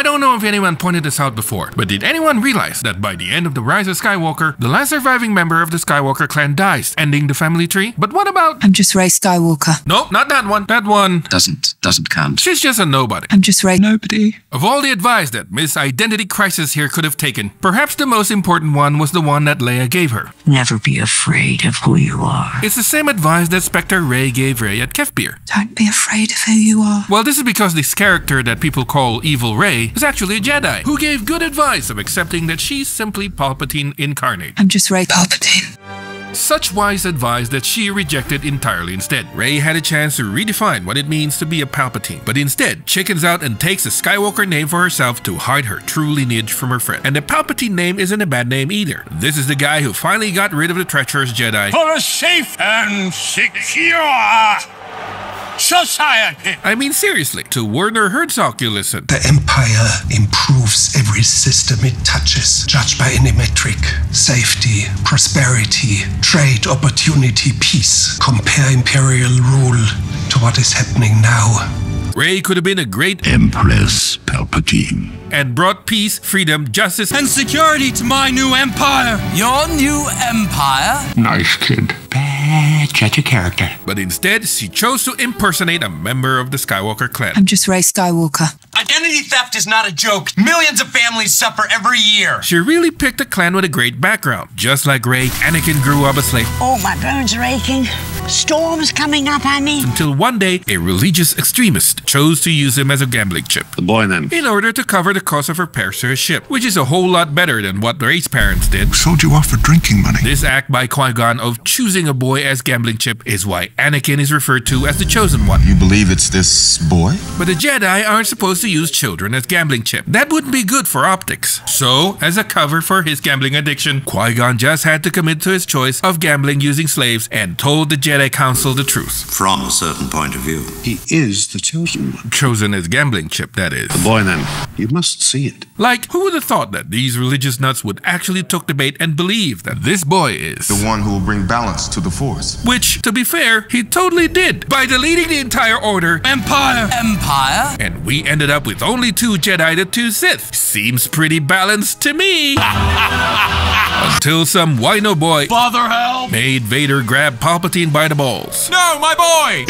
don't know if anyone pointed this out before, but did anyone realize that by the end of the Rise of Skywalker, the last surviving member of the Skywalker clan dies, ending the family tree? But what about... I'm just Rey Skywalker. Nope, not that one. That one... Doesn't count. She's just a nobody. I'm just Rey. Nobody. Of all the advice that Miss Identity Crisis here could have taken, perhaps the most important one was the one that Leia gave her. Never be afraid of who you are. It's the same advice that Spectre Rey gave Rey at Kefpir. Don't be afraid of who you are. Well, this is because this character that people call Evil Rey is actually a Jedi who gave good advice of accepting that she's simply Palpatine incarnate. I'm just Rey Palpatine. Such wise advice that she rejected entirely instead. Rey had a chance to redefine what it means to be a Palpatine, but instead chickens out and takes a Skywalker name for herself to hide her true lineage from her friend. And the Palpatine name isn't a bad name either. This is the guy who finally got rid of the treacherous Jedi for a safe and secure society. I mean, seriously, to Werner Herzog you listen. The Empire improves every system it touches, judged by any metric. Safety, prosperity, trade, opportunity, peace. Compare Imperial rule to what is happening now. Rey could have been a great Empress Palpatine and brought peace, freedom, justice, and security to my new empire. Your new empire? Nice kid. Bad judge of character. But instead, she chose to impersonate a member of the Skywalker clan. I'm just Rey Skywalker. Identity theft is not a joke. Millions of families suffer every year. She really picked a clan with a great background. Just like Rey, Anakin grew up a slave. Oh, my bones are aching. Storm's coming up, honey. Until one day, a religious extremist chose to use him as a gambling chip. The boy then. In order to cover the cost of repair to his ship, which is a whole lot better than what Rey's parents did. Who sold you off for drinking money? This act by Qui-Gon of choosing a boy as gambling chip is why Anakin is referred to as the chosen one. You believe it's this boy? But the Jedi aren't supposed to use children as gambling chip. That wouldn't be good for optics. So, as a cover for his gambling addiction, Qui-Gon just had to commit to his choice of gambling using slaves and told the Jedi Council the truth. From a certain point of view. He is the chosen one. Chosen as gambling chip, that is. The boy then. You must see it. Like, who would have thought that these religious nuts would actually took the bait and believe that this boy is the one who will bring balance to the Force. Which, to be fair, he totally did by deleting the entire order Empire. And we ended up with only 2 Jedi to 2 Sith. Seems pretty balanced to me. Until some wino boy Father help made Vader grab Palpatine by the balls. No, my boy!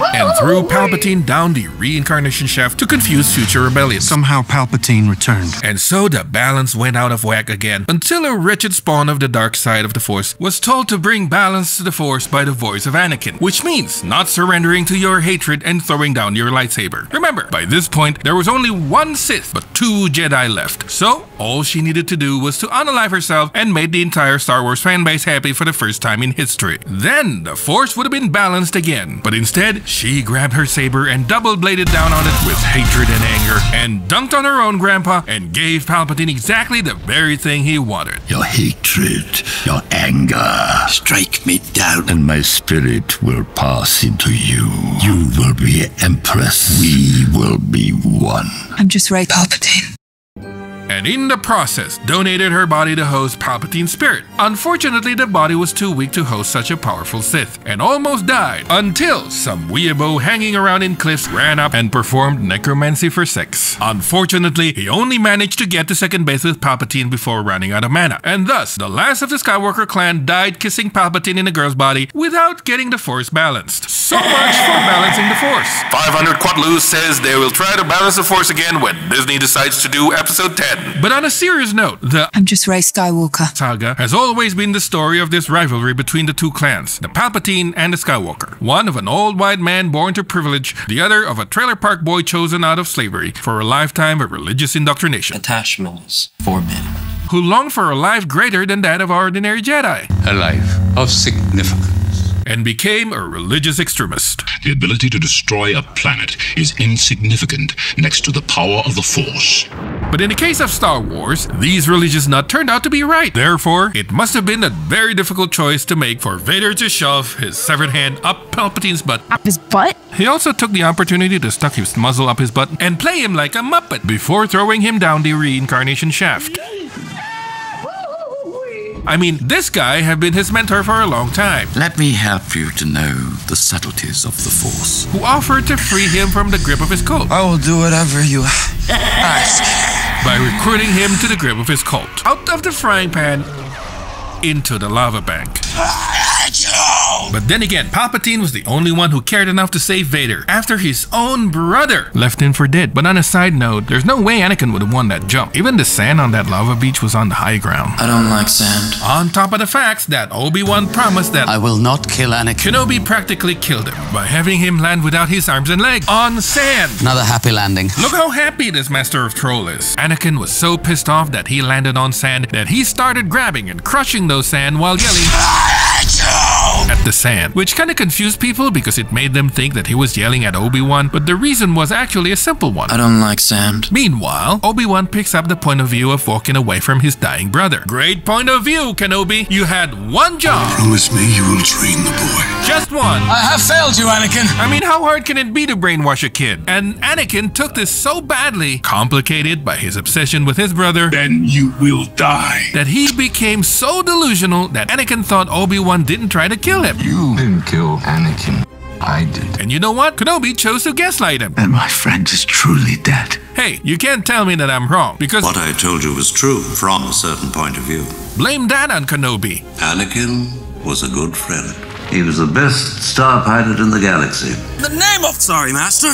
And threw Palpatine down the reincarnation shaft to confuse future rebellions. Somehow Palpatine returned. And so the balance went out of whack again, until a wretched spawn of the dark side of the Force was told to bring balance to the Force by the voice of Anakin, which means not surrendering to your hatred and throwing down your lightsaber. Remember, by this point, there was only 1 Sith, but 2 Jedi left. So, all she needed to do was to unalive herself and made the entire Star Wars fanbase happy for the first time in history. Then, the Force would have been balanced again, but instead, she grabbed her saber and double-bladed down on it with hatred and anger, and dunked on her own grandpa and gave Palpatine exactly the very thing he wanted. Your hatred, your anger. Strike me down. And my spirit will pass into you. You will be Empress. We will be one. I'm just Rey Palpatine. And in the process, donated her body to host Palpatine's spirit. Unfortunately, the body was too weak to host such a powerful Sith, and almost died until some weeaboo hanging around in cliffs ran up and performed necromancy for sex. Unfortunately, he only managed to get to second base with Palpatine before running out of mana, and thus, the last of the Skywalker clan died kissing Palpatine in a girl's body without getting the Force balanced. So much for balancing the Force. 500 Quatloos says they will try to balance the Force again when Disney decides to do episode 10. But on a serious note, the I'm just Rey Skywalker saga has always been the story of this rivalry between the 2 clans, the Palpatine and the Skywalker. One of an old white man born to privilege, the other of a trailer park boy chosen out of slavery for a lifetime of religious indoctrination. Attachments for men. Who longed for a life greater than that of ordinary Jedi. A life of significance. And became a religious extremist. The ability to destroy a planet is insignificant next to the power of the Force. But in the case of Star Wars, these religious nuts turned out to be right. Therefore, it must have been a very difficult choice to make for Vader to shove his severed hand up Palpatine's butt. Up his butt? He also took the opportunity to stuck his muzzle up his butt and play him like a Muppet before throwing him down the reincarnation shaft. I mean, this guy had been his mentor for a long time. Let me help you to know the subtleties of the Force. Who offered to free him from the grip of his cult. I will do whatever you by recruiting him to the grip of his cult. Out of the frying pan, into the lava bank. But then again, Palpatine was the only one who cared enough to save Vader after his own brother left him for dead. But on a side note, there's no way Anakin would have won that jump. Even the sand on that lava beach was on the high ground. I don't like sand. On top of the facts that Obi-Wan promised that I will not kill Anakin. Kenobi practically killed him by having him land without his arms and legs on sand. Another happy landing. Look how happy this Master of Troll is. Anakin was so pissed off that he landed on sand that he started grabbing and crushing those sand while yelling at the sand, which kind of confused people because it made them think that he was yelling at Obi-Wan, but the reason was actually a simple one. I don't like sand. Meanwhile, Obi-Wan picks up the point of view of walking away from his dying brother. Great point of view, Kenobi. You had one job. Promise me you will train the boy. Just one. I have failed you, Anakin. I mean, how hard can it be to brainwash a kid? And Anakin took this so badly, complicated by his obsession with his brother, Then you will die. that he became so delusional that Anakin thought Obi-Wan didn't try to kill him. You didn't kill Anakin. I did. And you know what? Kenobi chose to gaslight him. And my friend is truly dead. Hey, you can't tell me that I'm wrong, because What I told you was true from a certain point of view. blame that on Kenobi. Anakin was a good friend. He was the best star pilot in the galaxy. The name of... Sorry, Master.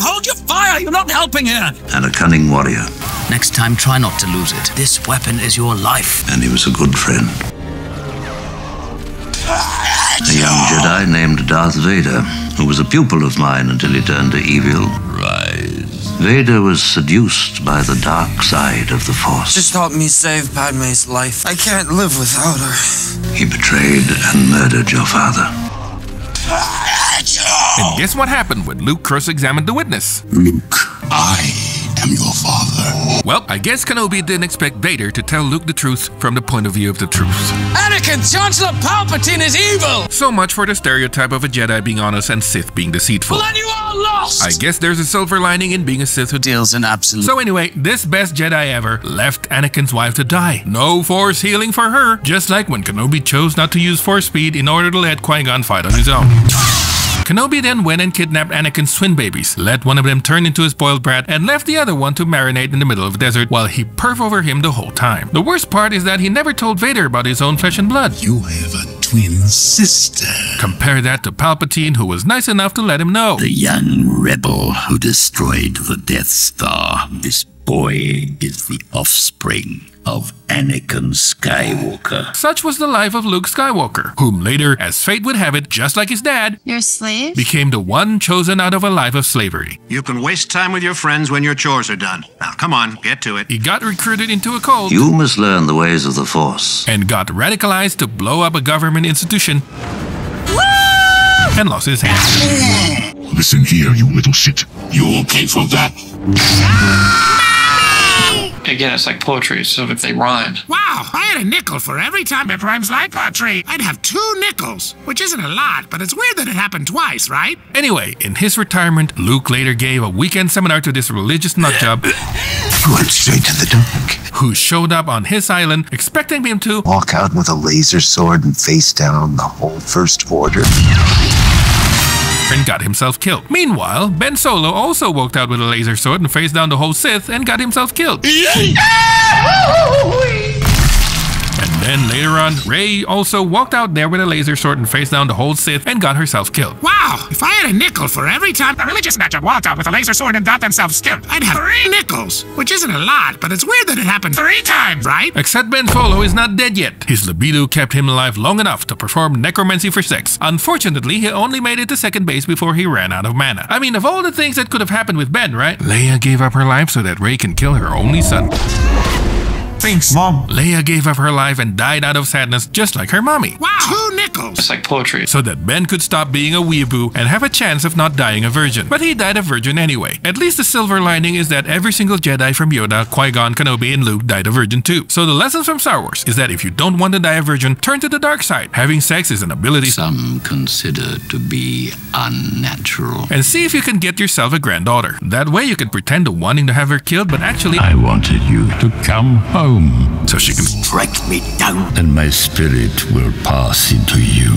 Hold your fire. You're not helping here. And a cunning warrior. Next time, try not to lose it. This weapon is your life. And he was a good friend. A young Jedi named Darth Vader, who was a pupil of mine until he turned to evil. Rise. Vader was seduced by the dark side of the Force. Just help me save Padme's life. I can't live without her. He betrayed and murdered your father. And guess what happened when Luke cross-examined the witness? Luke, I am your father. Well, I guess Kenobi didn't expect Vader to tell Luke the truth from the point of view of the truth. Anakin, Chancellor Palpatine is evil. So much for the stereotype of a Jedi being honest and Sith being deceitful. Well, then you are lost. I guess there's a silver lining in being a Sith who Deals in absolute. So anyway, this best Jedi ever left Anakin's wife to die. No Force healing for her, just like when Kenobi chose not to use Force speed in order to let Qui-Gon fight on his own. Kenobi then went and kidnapped Anakin's twin babies, let one of them turn into a spoiled brat, and left the other one to marinate in the middle of the desert while he perf over him the whole time. The worst part is that he never told Vader about his own flesh and blood. You have a twin sister. Compare that to Palpatine, who was nice enough to let him know. The young rebel who destroyed the Death Star. This boy is the offspring of Anakin Skywalker. Such was the life of Luke Skywalker, whom later, as fate would have it, just like his dad, You're a slave? became the one chosen out of a life of slavery. You can waste time with your friends when your chores are done. Now, come on, get to it. He got recruited into a cult You must learn the ways of the Force. and got radicalized to blow up a government institution and lost his hand. Listen here, you little shit. You'll pay for that. Again, it's like poetry, so if they rhyme. Wow, if I had a nickel for every time it rhymes like poetry, I'd have 2 nickels, which isn't a lot, but it's weird that it happened twice, right? Anyway, in his retirement, Luke later gave a weekend seminar to this religious nutjob Going straight to the dark. who showed up on his island expecting him to Walk out with a laser sword and face down the whole First Order. and got himself killed. Meanwhile, Ben Solo also walked out with a laser sword and faced down the whole Sith and got himself killed. And then later on, Rey also walked out there with a laser sword and faced down the whole Sith and got herself killed. Wow, if I had a nickel for every time a religious nutjob walked out with a laser sword and got themselves killed, I'd have 3 nickels, which isn't a lot, but it's weird that it happened 3 times, right? Except Ben Solo is not dead yet. His libido kept him alive long enough to perform necromancy for sex. Unfortunately, he only made it to second base before he ran out of mana. I mean, of all the things that could have happened with Ben, right? Leia gave up her life so that Rey can kill her only son. Thanks, Mom. Leia gave up her life and died out of sadness just like her mommy. Wow, 2 nickels. It's like poetry. So that Ben could stop being a weeboo and have a chance of not dying a virgin. But he died a virgin anyway. At least the silver lining is that every single Jedi from Yoda, Qui-Gon, Kenobi, and Luke died a virgin too. So the lessons from Star Wars is that if you don't want to die a virgin, turn to the dark side. Having sex is an ability Some consider to be unnatural. and see if you can get yourself a granddaughter. That way you can pretend to wanting to have her killed, but actually I wanted you to come home. home. So she can strike me down, and my spirit will pass into you.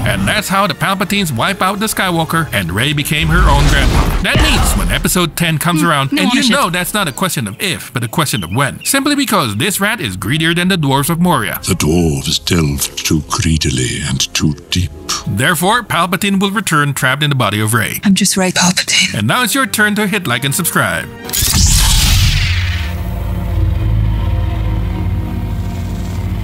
And that's how the Palpatines wipe out the Skywalker, and Rey became her own grandma. That means when episode 10 comes around, and you know that's not a question of if, but a question of when. Simply because this rat is greedier than the dwarves of Moria. The dwarves delved too greedily and too deep. Therefore, Palpatine will return trapped in the body of Rey. I'm just Rey Palpatine. And now it's your turn to hit like and subscribe.